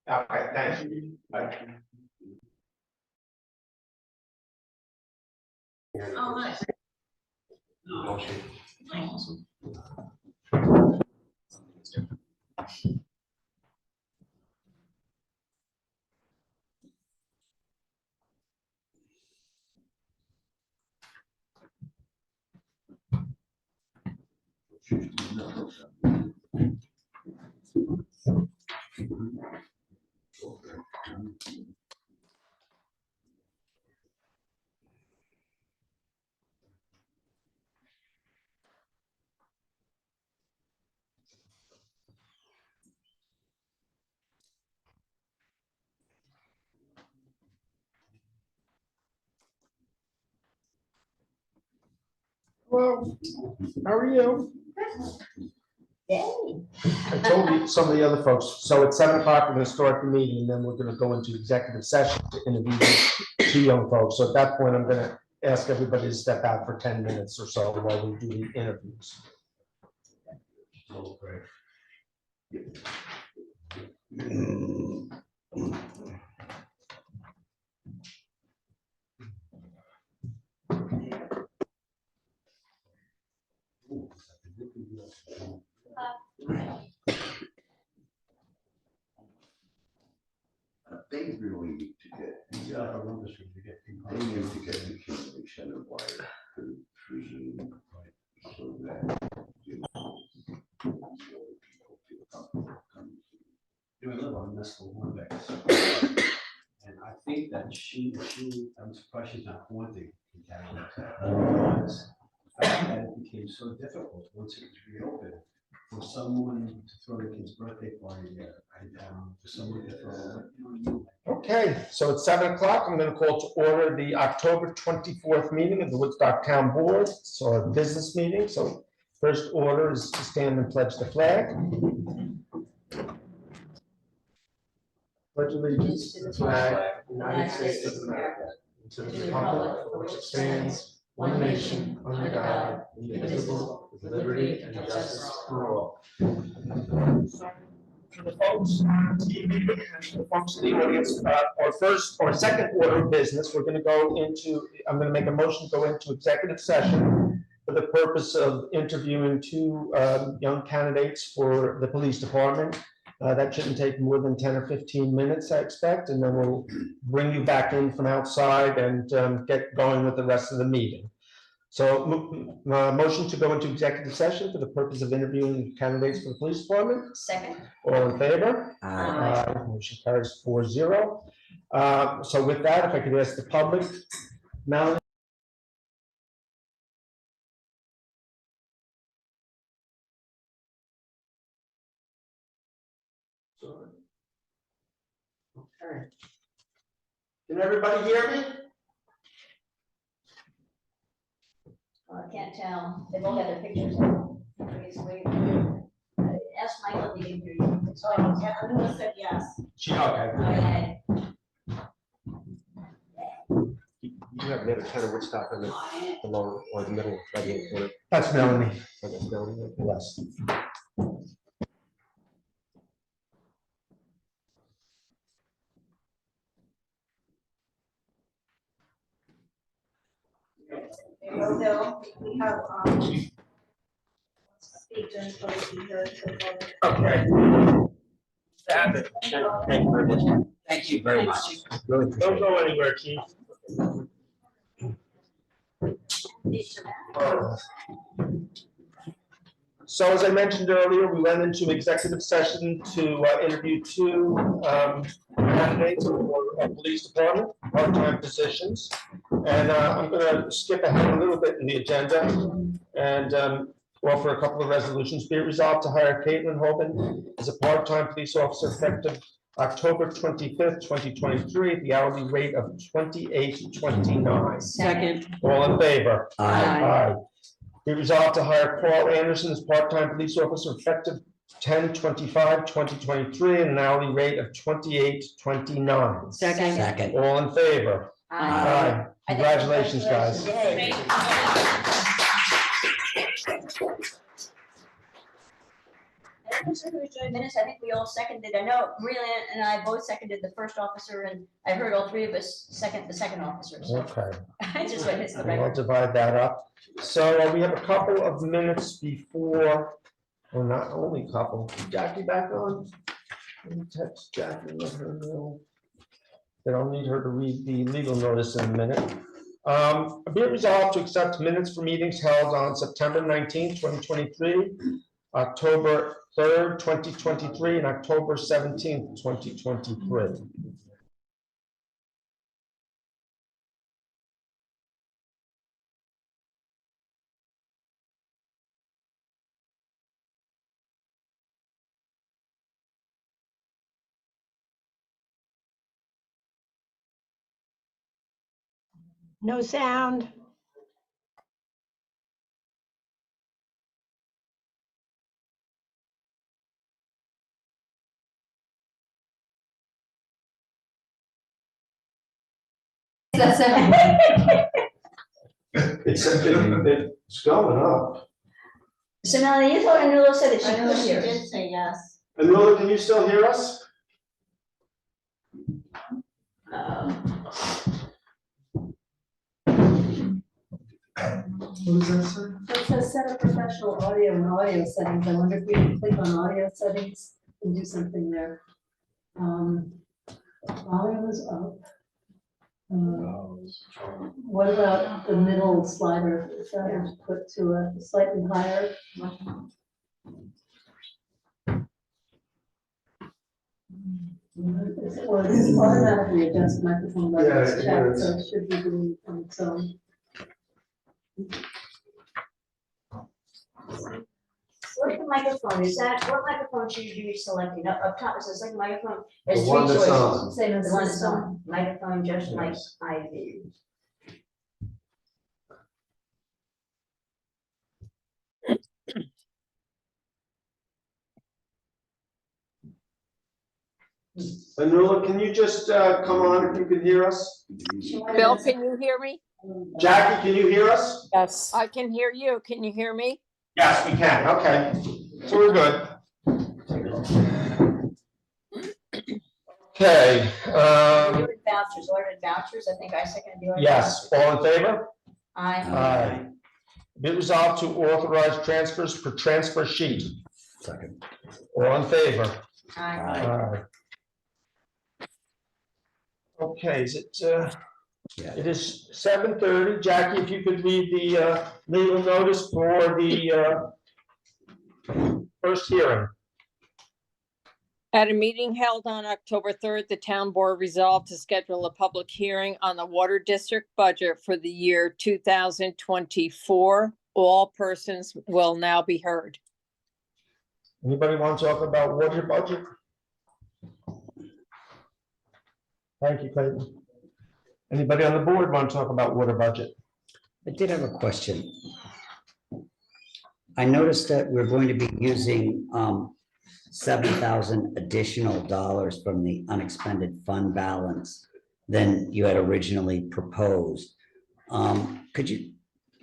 Okay, thank you. Oh, nice. Awesome. Hello, how are you? Yay. I told some of the other folks, so at 7 o'clock, we're gonna start the meeting, and then we're gonna go into executive session to interview the 2 young folks. So at that point, I'm gonna ask everybody to step out for 10 minutes or so while we do the interviews. They really need to get, they need to get the communication of wire through Zoom, so that, you know, more people feel comfortable coming. Do we live on this one day? And I think that I'm surprised she's not haunting in Canada. Because the fact that it became so difficult once it was reopened for someone to throw the kid's birthday party there, and for someone to throw, Okay, so at 7 o'clock, I'm gonna call to order the October 24th meeting of the Woodstock Town Board. So our business meeting, so first order is to stand and pledge the flag. Pledge allegiance to the flag of the United States of America, and to the republic for which it stands, one nation, under God, indivisible, with liberty and justice for all. For the folks on TV and the folks in the audience, our second order of business, we're gonna go into, I'm gonna make a motion to go into executive session for the purpose of interviewing 2 young candidates for the police department. That shouldn't take more than 10 or 15 minutes, I expect, and then we'll bring you back in from outside and get going with the rest of the meeting. So, motion to go into executive session for the purpose of interviewing candidates for the police department. Second. All in favor? Aye. Motion carries 4-0. So with that, if I could ask the public, Melanie? Okay. Can everybody hear me? I can't tell. They've all got their pictures up. Obviously. Ask Michael if he can hear you. So I can tell. I'm gonna say yes. Okay. Okay. You have another kind of Woodstock on the lower or the middle, right corner. That's Melanie. That's Melanie. Yes. Bill, we have, speakers, for the speakers. Okay. Thank you very much. Thank you very much. Really Don't appreciate it. go anywhere, Chief. So as I mentioned earlier, we went into executive session to interview 2 candidates for police department, part-time positions. And I'm gonna skip ahead a little bit in the agenda and offer a couple of resolutions. Be it resolved to hire Caitlin Hoban as a part-time police officer effective October 25th, 2023, at the hourly rate of $28.29. Second. All in favor? Aye. Be resolved to hire Paul Anderson as part-time police officer effective 10/25/2023 at an hourly rate of $28.29. Second. All in favor? Aye. Congratulations, guys. Yay. who's doing minutes? I think we all seconded. I know Maria and I both seconded the first officer, and I heard all three of us second the second officer. So Okay, I just went hits the we'll record. divide that up. So we have a couple of minutes before, well, not only a couple. Jackie back on? Let me text Jackie, let her know. They don't need her to read the legal notice in a minute. Be it resolved to accept minutes for meetings held on September 19th, 2023, October 3rd, 2023, and October 17th, 2023. No sound. It's going up. So now you thought Anula said that she I know could she hear did us. say yes. Anula, can you still hear us? Who's that, sir? It says set up professional audio and audio settings. I wonder if we can click on audio settings and do something there. Volume is up. What about the middle slider? If that was put to a slightly higher? Or it's automatically adjust microphone Yeah, levels it check, is. so it should be doing it on its own. Select the microphone. Is that, what microphone should you be selecting? Up top, it says like microphone. The There's one three that's choices. on. Same as The one this that's one. on. Microphone, just like Yes. I do. Anula, can you just come on if you can hear us? Bill, can you hear me? Jackie, can you hear us? Yes. I can hear you. Can you hear me? Yes, we can, okay. So we're good. Okay, Ordered vouchers, ordered vouchers. I think I seconded the order. yes, all in favor? I. Aye. Be it resolved to authorize transfers per transfer sheet. Second. All in favor? I. Aye. Okay, is it, it is 7:30. Jackie, if you could read the legal notice for the first hearing. At a meeting held on October 3rd, the town board resolved to schedule a public hearing on the water district budget for the year 2024. All persons will now be heard. Anybody want to talk about water budget? Thank you, Clayton. Anybody on the board want to talk about water budget? I did have a question. I noticed that we're going to be using 7,000 additional dollars from the unexpended fund balance than you had originally proposed. Could you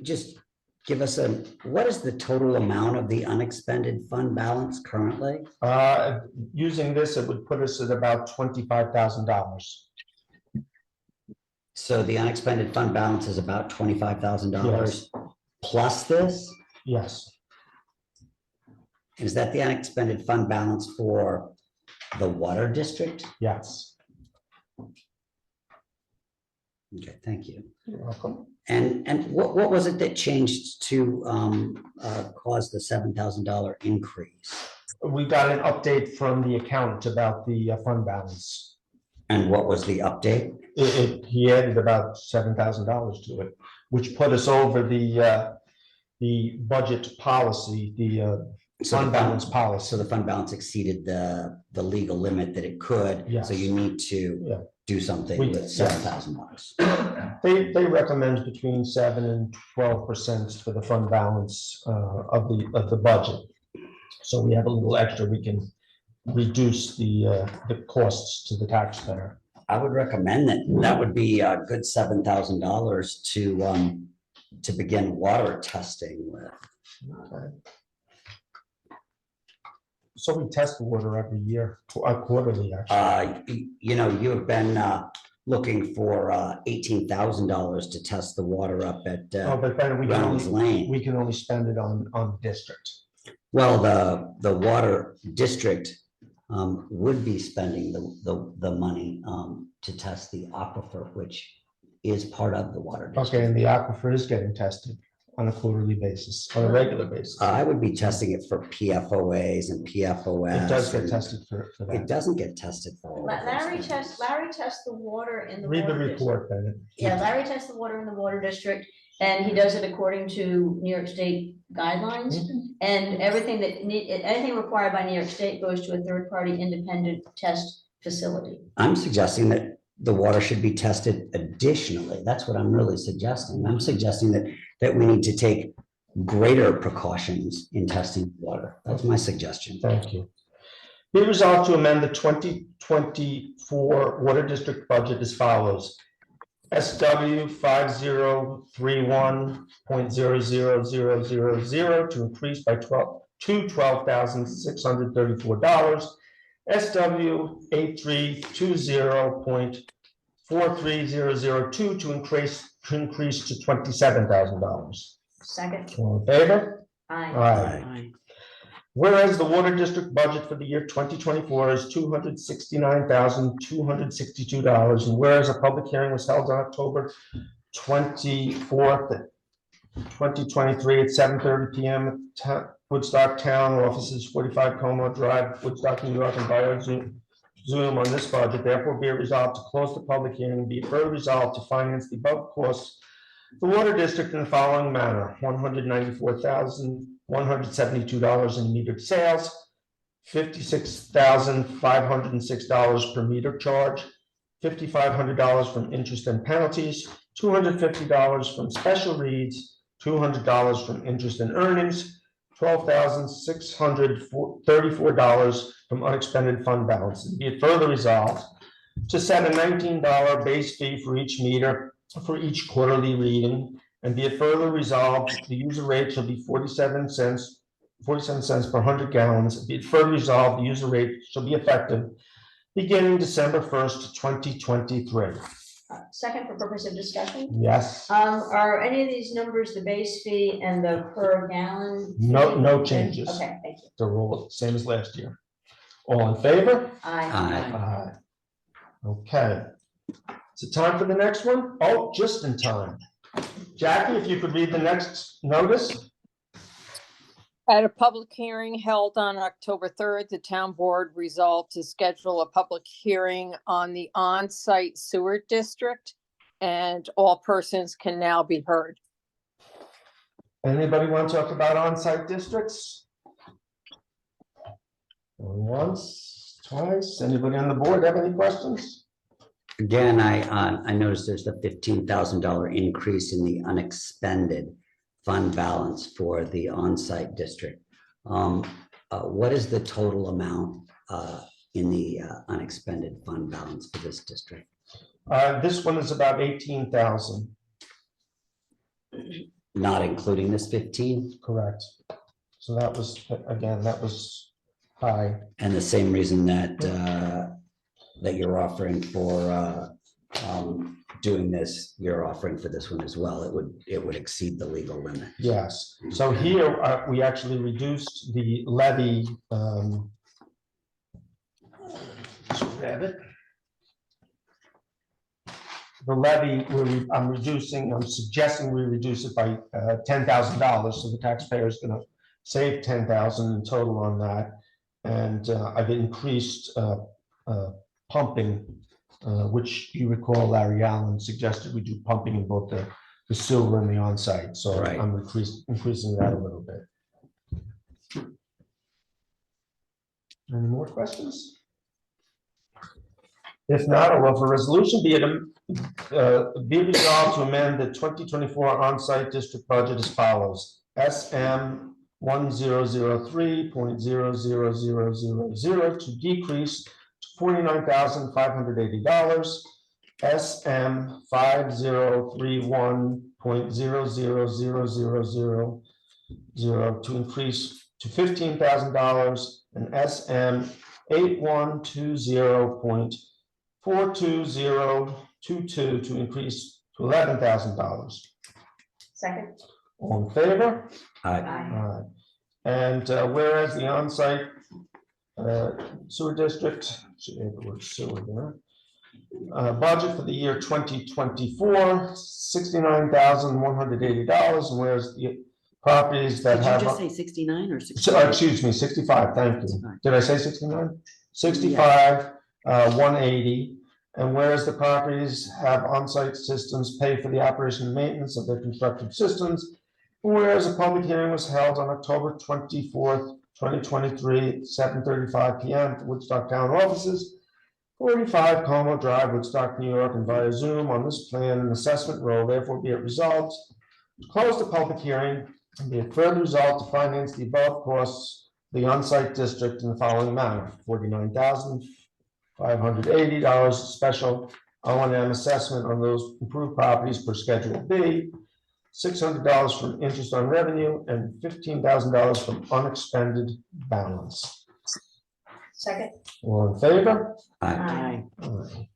just give us what is the total amount of the unexpended fund balance currently? Using this, it would put us at about $25,000. So the unexpended fund balance is about $25,000 Yes. plus this? Yes, Is that the unexpended fund balance for the water district? yes. Okay, thank you. You're welcome. And what was it that changed to cause the $7,000 increase? We got an update from the accountant about the fund balance. And what was the update? He added about $7,000 to it, which put us over the budget policy, the So fund the balance So policy. the fund balance exceeded the legal limit that it could. Yes. So you need Yeah. to do something We- with yes. $7,000. They recommend between 7 and 12% for the fund balance of the budget. So we have a little extra, we can reduce the costs to the taxpayer. I would recommend that would be a good $7,000 to begin water testing with. Okay. So we test the water every year, quarterly, actually. You know, you have been looking for $18,000 to test the water up at Oh, but then Reynolds Lane. we can only spend it on the district. Well, the water district would be spending the money to test the aquifer, which is part of the water Okay, district. and the aquifer is getting tested on a quarterly basis, on a regular basis. I would be testing it for PFOAs and PFOS. It does get and tested for It that. doesn't get tested for all of those Larry things. tests the water in the Read the water district. report, Bennett. Yeah, Larry tests the water in the water district, and he does it according to New York State guidelines. And anything required by New York State goes to a third-party independent test facility. I'm suggesting that the water should be tested additionally. That's what I'm really suggesting. I'm suggesting that we need to take greater precautions in testing water. That's my suggestion. Thank you. Be resolved to amend the 2024 Water District budget as follows. SW 5031.00000 to increase by $12,634. SW 8320.43002 to increase to $27,000. Second, All in favor? aye. Aye. Whereas the water district budget for the year 2024 is $269,262, and whereas a public hearing was held on October 24th, 2023 at 7:30 PM at Woodstock Town Offices, 45 Como Drive, Woodstock, New York, and via Zoom on this budget, therefore be it resolved to close the public hearing and be it further resolved to finance the above costs the water district in the following manner: $194,172 in metered sales, $56,506 per meter charge, $5,500 from interest and penalties, $250 from special reads, $200 from interest and earnings, $12,634 from unexpended fund balance. And be it further resolved to set a $19 base fee for each meter for each quarterly reading, and be it further resolved, the user rate shall be 47 cents per 100 gallons. Be it further resolved, the user rate shall be effective beginning December 1st, 2023. Second, for purpose of discussion. Yes, Are any of these numbers the base fee and the per gallon? no changes. Okay, thank you. They're all the same as last year. All in favor? Aye. Aye. Okay. Is it time for the next one? Oh, just in time. Jackie, if you could read the next notice? At a public hearing held on October 3rd, the town board resolved to schedule a public hearing on the on-site sewer district, and all persons can now be heard. Anybody want to talk about on-site districts? Going once, twice. Anybody on the board have any questions? Again, I noticed there's a $15,000 increase in the unexpended fund balance for the on-site district. What is the total amount in the unexpended fund balance for this district? This one is about 18,000, Not including this 15? correct. So that was, again, that was high. And the same reason that that you're offering for doing this, you're offering for this one as well. It would exceed the legal limit. Yes, so here we actually reduced the levy. Just grab it. The levy, I'm suggesting we reduce it by $10,000, so the taxpayer is going to save $10,000 in total on that. And I've increased pumping, which you recall Larry Allen suggested we do pumping in both the sewer and the on-site. So Right. I'm increasing that a little bit. Any more questions? If not, I'll offer a resolution, be resolved to amend the 2024 on-site district budget as follows. SM 1003.00000 to decrease to $49,580. SM 5031.00000 to increase to $15,000 and SM 8120.42022 to increase to $11,000. Second. All in favor? Aye. Aye. And whereas the on-site sewer district, should add the word sewer there, budget for the year 2024, $69,180, and whereas the properties that Did you have. just say 69 or So, 60? excuse me, 65, thank you. 65. Did I say 69? 65, 180. And whereas the properties have on-site systems pay for the operation and maintenance of their constructed systems, and whereas a public hearing was held on October 24th, 2023, at 7:35 PM at the Woodstock Town Offices, 45 Como Drive, Woodstock, New York, and via Zoom on this plan and assessment roll, therefore be it resolved to close the public hearing and be it further resolved to finance the above costs of the on-site district in the following manner: $49,580 special O&M assessment on those improved properties per Schedule B, $600 from interest on revenue, and $15,000 from unexpended balance. Second. All in favor? Aye. Aye. Aye.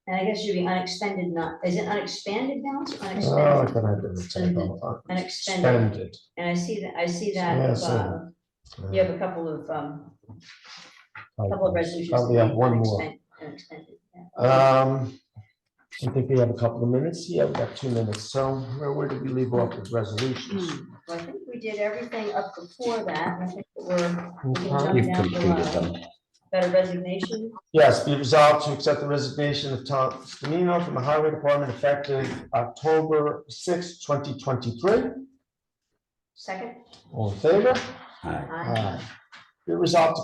And I guess it should be unexpended, not, is it unexpanded balance or Oh, I unexpended? thought I did the typo. Unexpended. Expended. And I see that, Yeah, same. you have a couple of resolutions. Probably have one more. Unexpended, yeah. I think we have a couple of minutes. Yeah, we got 2 minutes. So where did we leave off with resolutions? Well, I think we did everything up before that, and I think we can Okay. jump You've down to, completed them. got a resignation. Yes, be resolved to accept the resignation of Tom Stamino from the Highway Department effective October 6, 2023. Second. All in favor? Aye. Aye. Be resolved to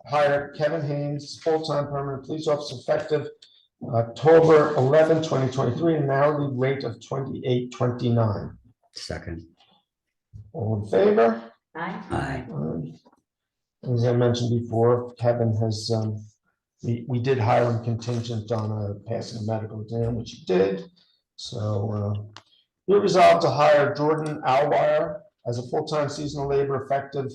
hire Kevin Haynes, full-time permanent police officer effective October 11, 2023, an hourly rate of $28.29. Second. All in favor? Aye. Aye. As I mentioned before, Kevin has, we did hire him contingent on passing a medical exam, which he did. So we resolved to hire Jordan Alwire as a full-time seasonal labor effective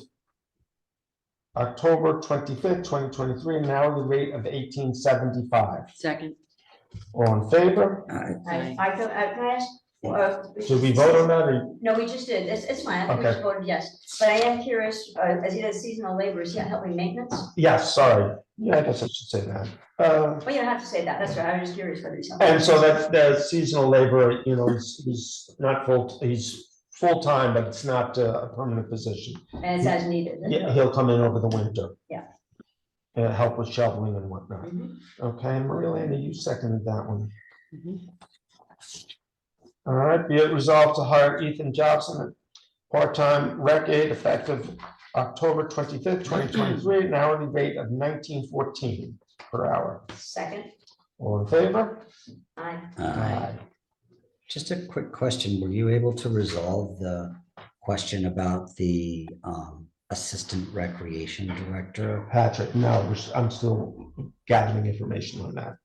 October 25th, 2023, an hourly rate of $18.75. Second. All in favor? Aye. Can I ask? Should we vote on that or? No, we just did. It's fine. I think we Okay. just voted yes. But I am curious, as he does seasonal labor, is he helping maintenance? Yes, sorry. Yeah, I guess I should say that. Well, you don't have to say that. That's right. I was just curious whether he's helping. And so that the seasonal labor, you know, he's not he's full-time, but it's not a permanent position. And it's as needed. Yeah, he'll come in over the winter. Yeah. Help with shoveling and whatnot. Mhm. Okay, Marilyn, you seconded that one. Mhm. All right, be it resolved to hire Ethan Jobson, part-time rec aide effective October 25th, 2023, an hourly rate of $19.14 per hour. Second. All in favor? Aye. Aye. Just a quick question. Were you able to resolve the question about the assistant recreation director? Patrick, no, I'm still gathering information on that.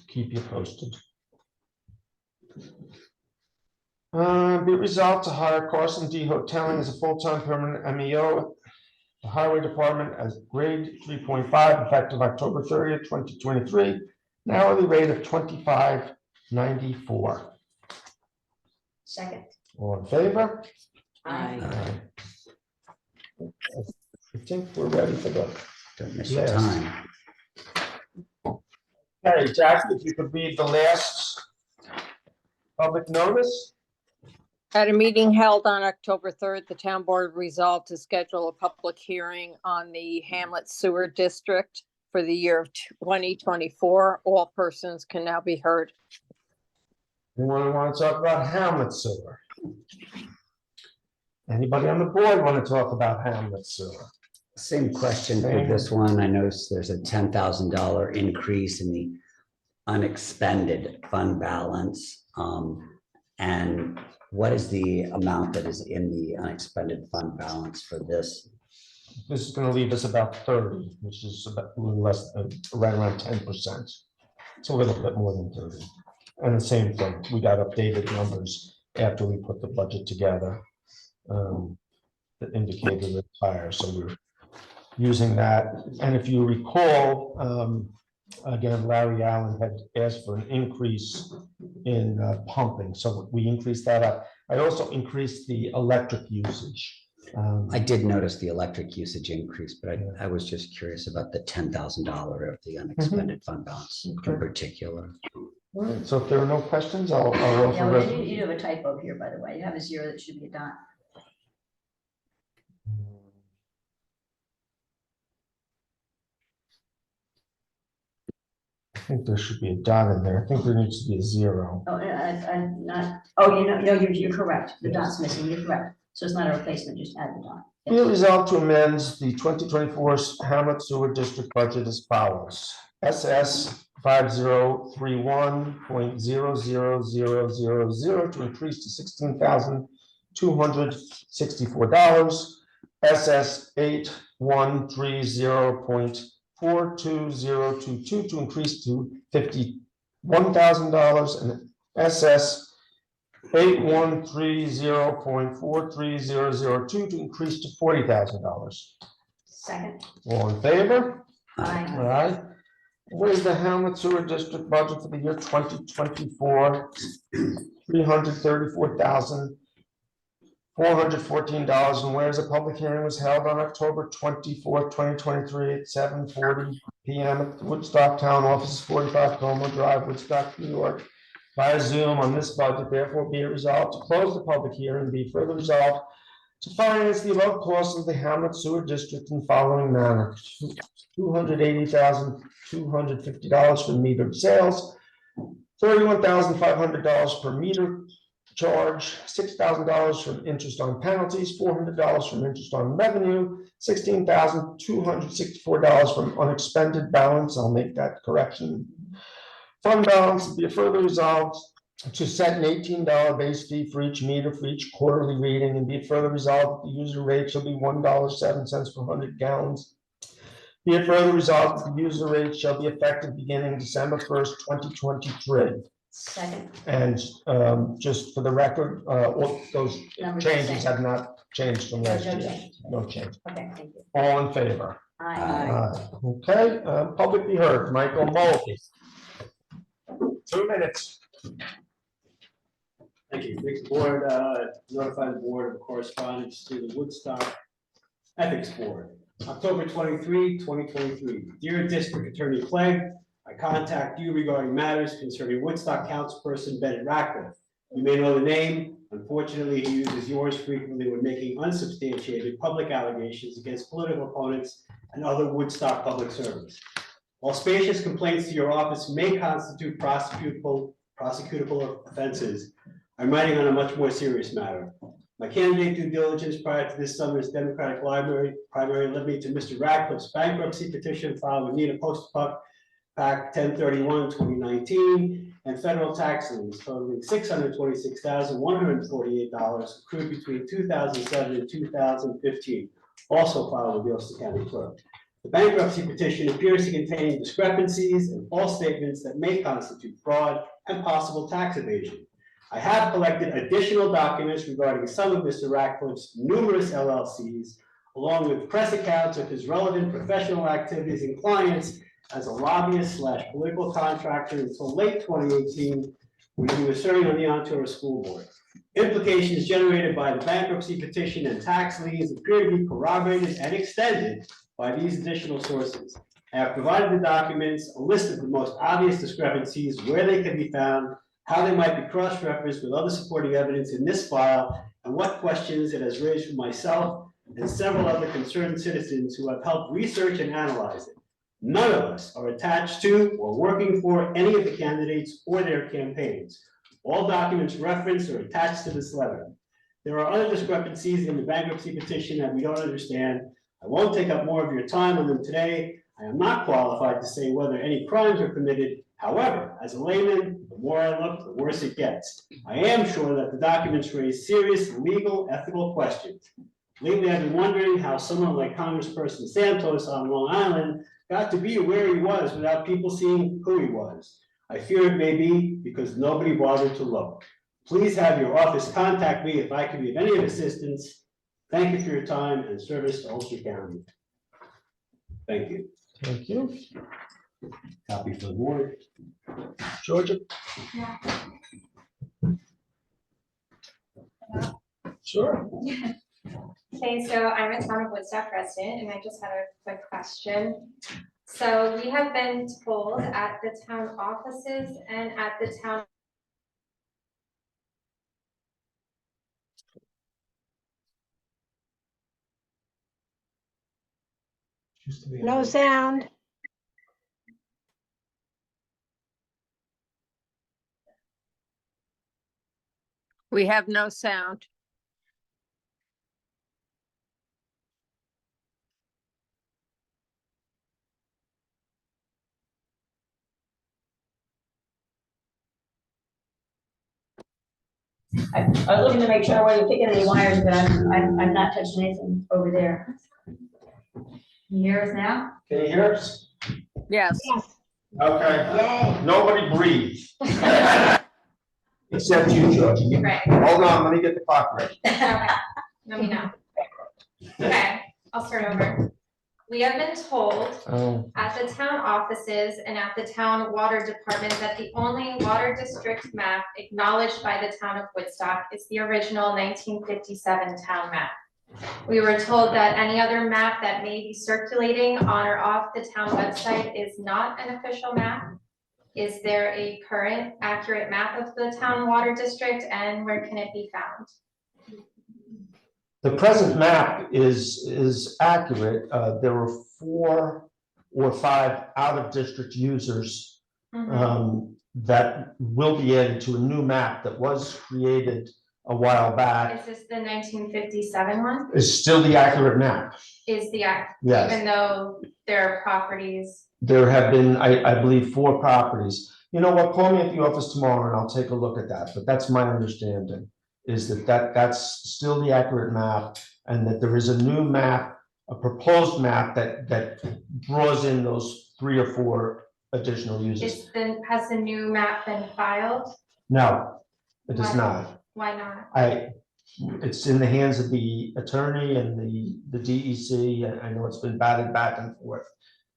Keep you posted. Be it resolved to hire Carson D. Hoteling as a full-time permanent MEO, the Highway Department as grade 3.5, effective October 30th, 2023, an hourly rate of $25.94. Second. All in favor? Aye. Aye. I think we're ready for the. Don't miss your Yes. time. Hey, Jackie, if you could read the last public notice? At a meeting held on October 3rd, the town board resolved to schedule a public hearing on the Hamlet Sewer District for the year of 2024. All persons can now be heard. Anyone want to talk about Hamlet Sewer? Anybody on the board want to talk about Hamlet Sewer? Same question for this one. I noticed there's a $10,000 increase in the unexpended fund balance. And what is the amount that is in the unexpended fund balance for this? This is going to leave us about 30, which is about a little less than, right around 10%. It's a little bit more than 30. And the same thing, we got updated numbers after we put the budget together. that indicated it's higher, so we're using that. And if you recall, again, Larry Allen had asked for an increase in pumping, so we increased that up. I also increased the electric usage. I did notice the electric usage increase, but I was just curious about the $10,000 of the unexpended fund balance in Okay. particular. All right, so if there are no questions, I'll Yeah, offer. well, you do have a typo here, by the way. You have a 0 that should be a dot. I think there should be a dot in there. I think there needs to be a 0. Oh, I'm not, oh, no, you're correct. The Yes. dot's missing. You're correct. So it's not a replacement, just add the dot. Be it resolved to amend the 2024 Hamlet Sewer District budget as follows. SS 5031.00000 to increase to $16,264. SS 8130.42022 to increase to $51,000, and SS 8130.43002 to increase to $40,000. Second. All in favor? All Aye. right. What is the Hamlet Sewer District budget for the year 2024? $334,414. And whereas a public hearing was held on October 24th, 2023 at 7:40 p.m. at the Woodstock Town Office, 45 Como Drive, Woodstock, New York, via Zoom on this budget, therefore be it resolved to close the public hearing, be further resolved to finance the above costs of the Hamlet Sewer District in the following manner. $280,250 for metered sales, $31,500 per meter charge, $6,000 from interest on penalties, $400 from interest on revenue, $16,264 from unexpended balance. I'll make that correction. Fund balance be further resolved to set an $18 base fee for each meter for each quarterly reading, and be it further resolved that the user rate shall be $1.07 per 100 gallons. Be it further resolved that the user rate shall be effective beginning December 1st, 2023. Second. And just for the record, all those Numbers the changes same. have not changed from No, last no year. change. No change. Okay, thank you. All in favor? Aye. Okay, public be heard. Michael Mulkey. 2 minutes. Thank you. Make the board, notify the board of correspondence to the Woodstock Ethics Board. October 23, 2023. Dear District Attorney Clegg, I contact you regarding matters concerning Woodstock councilperson Bennett Ratcliffe. You may know the name. Unfortunately, he uses yours frequently when making unsubstantiated public allegations against political opponents and other Woodstock public servants. While spacious complaints to your office may constitute prosecutable offenses, I'm writing on a much more serious matter. My candidate due diligence prior to this summer's Democratic primary led me to Mr. Ratcliffe's bankruptcy petition filed with Nina Postpuck Pact 1031-2019 and federal tax liens totaling $626,148 accrued between 2007 and 2015, also filed with the Ulster County Clerk. The bankruptcy petition appears to contain discrepancies and false statements that may constitute fraud and possible tax evasion. I have collected additional documents regarding some of Mr. Ratcliffe's numerous LLCs, along with press accounts of his relevant professional activities and clients as a lobbyist/political contractor until late 2018, when he was serving on the Ontario School Board. Implications generated by the bankruptcy petition and tax liens appear to be corroborated and extended by these additional sources. I have provided the documents, a list of the most obvious discrepancies, where they can be found, how they might be cross-referenced with other supporting evidence in this file, and what questions it has raised for myself and several other concerned citizens who have helped research and analyze it. None of us are attached to or working for any of the candidates or their campaigns. All documents referenced or attached to this letter. There are other discrepancies in the bankruptcy petition that we don't understand. I won't take up more of your time on them today. I am not qualified to say whether any crimes are committed. However, as a layman, the more I look, the worse it gets. I am sure that the documents raise serious legal, ethical questions. Lately, I've been wondering how someone like Congressperson Santos on Long Island got to be where he was without people seeing who he was. I fear it may be because nobody bothered to look. Please have your office contact me if I can be of any assistance. Thank you for your time and service to Ulster County. Thank you. Thank you. Copy for the board. Georgia? Sure. Okay, so I'm a town of Woodstock resident, and I just had a quick question. So we have been told at the town offices and at the town. No sound. We have no sound. I was looking to make sure I wasn't picking any wires, but I'm not touching anything over there. Can you hear us now? Can you hear us? Yes. Okay. Yay. Nobody breathe. Except you, Georgia. Right. Hold on, let me get the clock ready. Okay, let me know. Okay, I'll start over. We have been told Oh. at the town offices and at the town water department that the only water district map acknowledged by the town of Woodstock is the original 1957 town map. We were told that any other map that may be circulating on or off the town website is not an official map. Is there a current accurate map of the town water district, and where can it be found? The present map is accurate. There were 4 or 5 out-of-district users that will be added to a new map that was created a while back. Is this the 1957 one? It's still the accurate map. Is the, Yes. even though there are properties? There have been, I believe, 4 properties. You know what, call me at the office tomorrow and I'll take a look at that, but that's my understanding, is that's still the accurate map, and that there is a new map, a proposed map that draws in those 3 or 4 additional users. Has the new map been filed? No, it is Why? not. Why not? It's in the hands of the attorney and the DEC, and I know it's been batted back and forth.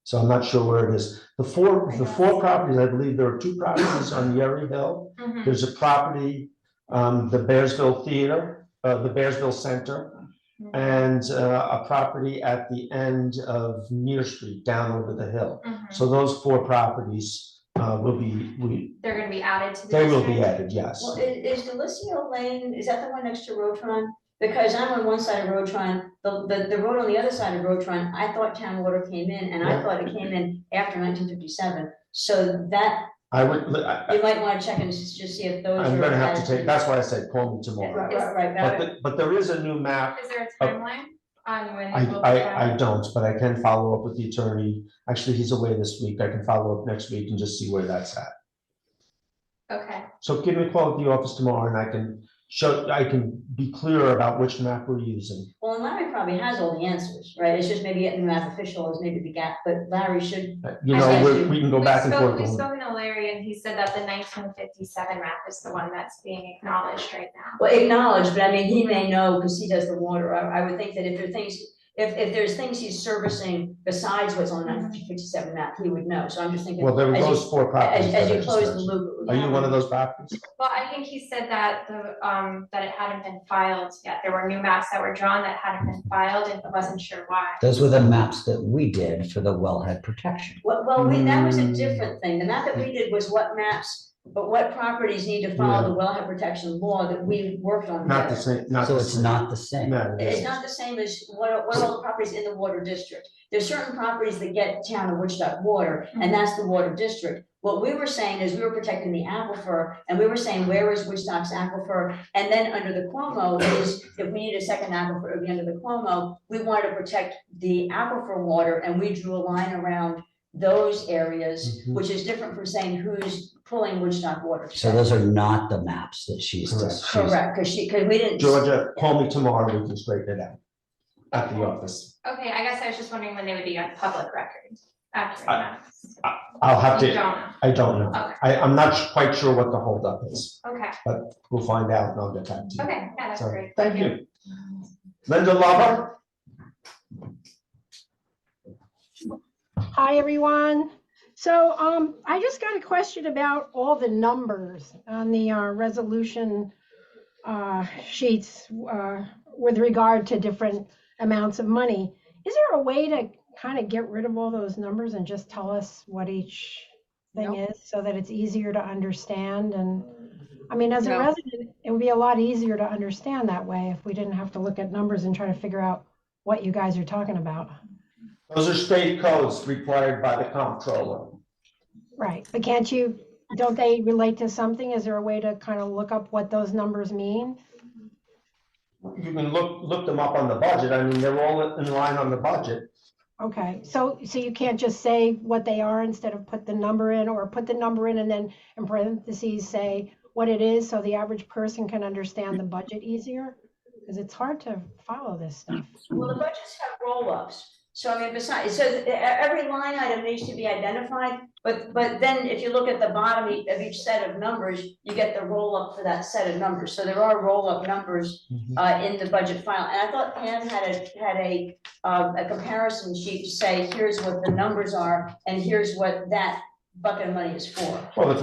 So I'm not sure where it is. The four properties, I believe there are 2 properties on Yerry Hill. Mhm. There's a property, the Bearsville Theater, the Bearsville Center, and a property at the end of Near Street, down over the hill. Mhm. So those 4 properties will be, They're gonna be added to the they will be district? added, yes. Well, is Delicio Lane, is that the one next to Rotron? Because I'm on one side of Rotron, the road on the other side of Rotron, I thought town water came in, and I thought it came in after 1957. So that, I would, you might want to check and just see if those are. I'm gonna have to added take, that's why I said call me tomorrow. Right. But there is a new map. Is there a timeline on when it will be I filed? don't, but I can follow up with the attorney. Actually, he's away this week. I can follow up next week and just see where that's at. Okay, So give me a call at the office tomorrow and I can be clear about which map we're using. Well, and Larry probably has all the answers, right? It's just maybe getting the map official is maybe the gap, but Larry should. You I know, see. we can go back and forth. we've spoken to Larry, and he said that the 1957 map is the one that's being acknowledged right now. Well, acknowledged, but I mean, he may know because he does the water. I would think that if there are things, if there's things he's servicing besides what's on that 1957 map, he would know. So I'm just thinking. Well, there were as you- those 4 properties. As that I you just close the mentioned. loop. Are you one of those properties? Well, I think he said that that it hadn't been filed yet. There were new maps that were drawn that hadn't been filed, and he wasn't sure why. Those were the maps that we did for the wellhead protection. Well, that was a different thing. The map that we did was what maps, but what properties need to follow the wellhead protection law that we worked on. Not the together. same, not So the it's same. not the same. No, it It's isn't. not the same as what are all the properties in the water district. There's certain properties that get town of Woodstock water, and that's the water district. What we were saying is we were protecting the aquifer, and we were saying, where is Woodstock's aquifer? And then under the Cuomo is, if we need a second aquifer, it would be under the Cuomo, we wanted to protect the aquifer water, and we drew a line around those areas, Mhm. which is different from saying who's pulling Woodstock water. So those are not the maps that she's. Correct, because we didn't. Georgia, call me tomorrow. We can straighten it out at the office. Okay, I guess I was just wondering when they would be on public record after maps. I'll have You to, don't know. I don't know. Okay. I'm not quite sure what the holdup is, Okay, but we'll find out and I'll get back to you. okay, yeah, that's So, great. thank you. Linda Lover? Hi, everyone. So, I just got a question about all the numbers on the resolution sheets with regard to different amounts of money. Is there a way to kind of get rid of all those numbers and just tell us what each thing is so that it's easier to understand? And I mean, as a No. resident, it would be a lot easier to understand that way if we didn't have to look at numbers and try to figure out what you guys are talking about. Those are state codes required by the comptroller. Right, but don't they relate to something? Is there a way to kind of look up what those numbers mean? You can look them up on the budget. I mean, they're all in line on the budget. Okay, so you can't just say what they are instead of put the number in, or put the number in and then in parentheses say what it is so the average person can understand the budget easier? Because it's hard to follow this stuff. Well, the budgets have roll-ups. So I mean, besides, so every line item needs to be identified, but then if you look at the bottom of each set of numbers, you get the roll-up for that set of numbers. So there are roll-up numbers in the budget file. And I thought Pam had a comparison sheet to say, here's what the numbers are, and here's what that bucket of money is for. Well, if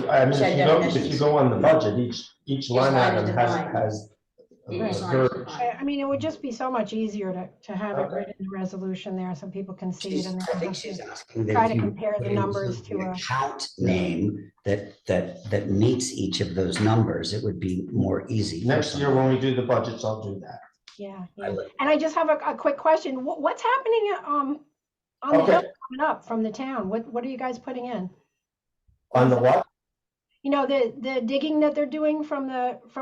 you go on the budget, each line line is item defined. has. Each line is Her- defined. I mean, it would just be so much easier to have it written in the resolution there so people can see it. And I they don't think have she's to asking that try if to you compare the put in numbers to an a. account name that meets each of those numbers, it would be more easy. for Next year, someone. when we do the budgets, I'll do that. Yeah, I yeah. like- And I just have a quick question. What's happening on the Okay. hill coming up from the town? What are you guys putting in? On the what? You know, the digging that they're doing from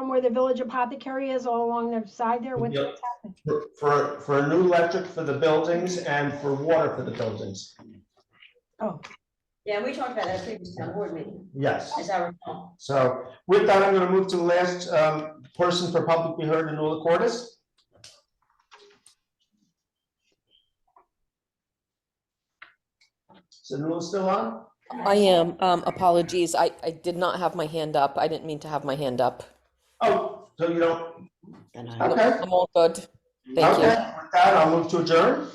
where the village apothecary is all along the side there? What's Yep. happening? For a new electric for the buildings and for water for the buildings. Oh, Yeah, we talked about that at previous town board meeting, Yes. as I recall. So with that, I'm going to move to the last person for public be heard in Nula Cordis. Is Nula still on? I am. Apologies. I did not have my hand up. I didn't mean to have my hand up. Oh, so you don't, And I- okay. I'm all good. Thank you. Okay, with that, I'll move to adjourn.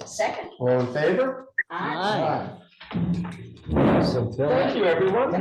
Second. All in favor? Aye. Thank you, everyone.